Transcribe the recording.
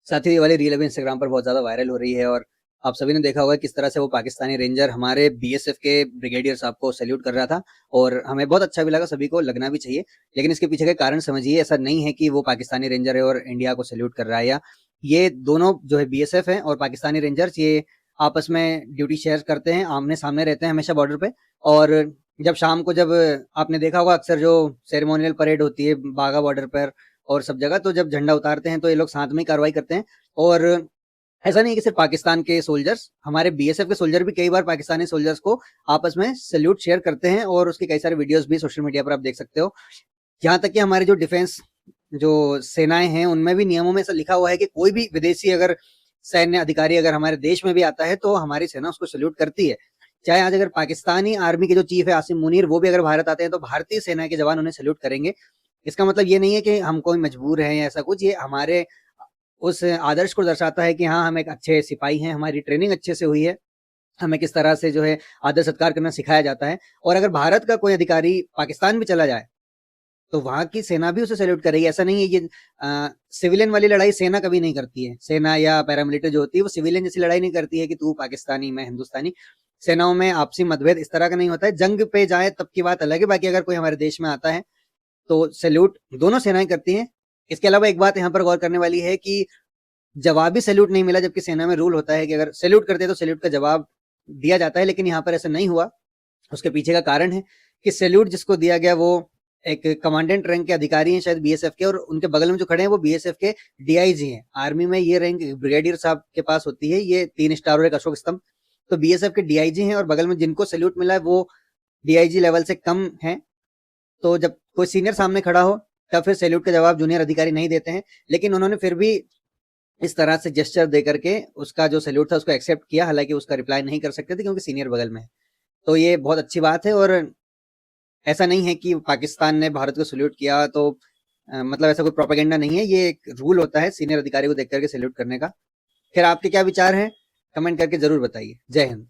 साथ ही ये वाली रील अभी इंस्टाग्राम पर बहुत ज़्यादा वायरल हो रही है और आप सभी ने देखा होगा किस तरह से वो पाकिस्तानी रेंजर हमारे बीएसएफ के ब्रिगेडियर साहब को सैल्यूट कर रहा था और हमें बहुत अच्छा भी लगा, सभी को लगना भी चाहिए। लेकिन इसके पीछे का कारण समझिए, ऐसा नहीं है कि वो पाकिस्तानी रेंजर है और इंडिया को सैल्यूट कर रहा है, या ये दोनों जो है बीएसएफ है और पाकिस्तानी रेंजर्स ये आपस में ड्यूटी शेयर करते हैं, आमने सामने रहते हैं हमेशा बॉर्डर पे। और जब शाम को, जब आपने देखा होगा अक्सर जो सेरेमोनियल परेड होती है बागा बॉर्डर पर और सब जगह, तो जब झंडा उतारते हैं तो ये लोग साथ में ही कार्रवाई करते हैं। और ऐसा नहीं है कि सिर्फ पाकिस्तान के सोल्जर्स, हमारे बीएसएफ के सोल्जर भी कई बार पाकिस्तानी सोल्जर्स को आपस में सैल्यूट शेयर करते हैं और उसके कई सारे वीडियोस भी सोशल मीडिया पर आप देख सकते हो। यहाँ तक कि हमारे जो डिफेंस जो सेनाएं हैं उनमें भी नियमों में ऐसा लिखा हुआ है कि कोई भी विदेशी अगर सैन्य अधिकारी अगर हमारे देश में भी आता है तो हमारी सेना उसको सैल्यूट करती है। चाहे आज अगर पाकिस्तानी आर्मी के जो चीफ है आसिम मुनीर, वो भी अगर भारत आते हैं तो भारतीय सेना के जवान उन्हें सैल्यूट करेंगे। इसका मतलब ये नहीं है कि हम कोई मजबूर हैं या ऐसा कुछ, ये हमारे उस आदर्श को दर्शाता है कि हाँ, हम एक अच्छे सिपाही हैं, हमारी ट्रेनिंग अच्छे से हुई है, हमें किस तरह से जो है आदर सत्कार करना सिखाया जाता है। और अगर भारत का कोई अधिकारी पाकिस्तान भी चला जाए तो वहां की सेना भी उसे सैल्यूट करेगी। ऐसा नहीं है ये सिविलियन वाली लड़ाई सेना कभी नहीं करती है। सेना या पैरामिलिट्री जो होती है वो सिविलियन जैसी लड़ाई नहीं करती है कि तू पाकिस्तानी मैं हिंदुस्तानी। सेनाओं में आपसी मतभेद इस तरह का नहीं होता है। जंग पे जाए तब की बात अलग है, बाकी अगर कोई हमारे देश में आता है तो सैल्यूट दोनों सेनाएं करती हैं। इसके अलावा एक बात यहाँ पर गौर करने वाली है कि जवाबी सैल्यूट नहीं मिला, जबकि सेना में रूल होता है कि अगर सैल्यूट करते हैं तो सैल्यूट का जवाब दिया जाता है, लेकिन यहाँ पर ऐसा नहीं हुआ। उसके पीछे का कारण है कि सैल्यूट जिसको दिया गया वो एक कमांडेंट रैंक के अधिकारी हैं शायद बीएसएफ के, और उनके बगल में जो खड़े हैं वो बीएसएफ के डीआईजी हैं। आर्मी में ये रैंक ब्रिगेडियर साहब के पास होती है, ये 3 स्टार और एक अशोक स्तंभ। तो बीएसएफ के डीआईजी हैं और बगल में जिनको सैल्यूट मिला है वो डीआईजी लेवल से कम है। तो जब कोई सीनियर सामने खड़ा हो तब फिर सैल्यूट का जवाब जूनियर अधिकारी नहीं देते हैं, लेकिन उन्होंने फिर भी इस तरह से जेस्चर दे करके उसका जो सैल्यूट था उसको एक्सेप्ट किया, हालांकि उसका रिप्लाई नहीं कर सकते थे क्योंकि सीनियर बगल में है। तो ये बहुत अच्छी बात है। और ऐसा नहीं है कि पाकिस्तान ने भारत को सैल्यूट किया तो मतलब ऐसा कोई प्रोपेगेंडा नहीं है, ये एक रूल होता है सीनियर अधिकारी को देख करके सैल्यूट करने का। फिर आपके क्या विचार हैं, कमेंट करके जरूर बताइए। जय हिंद।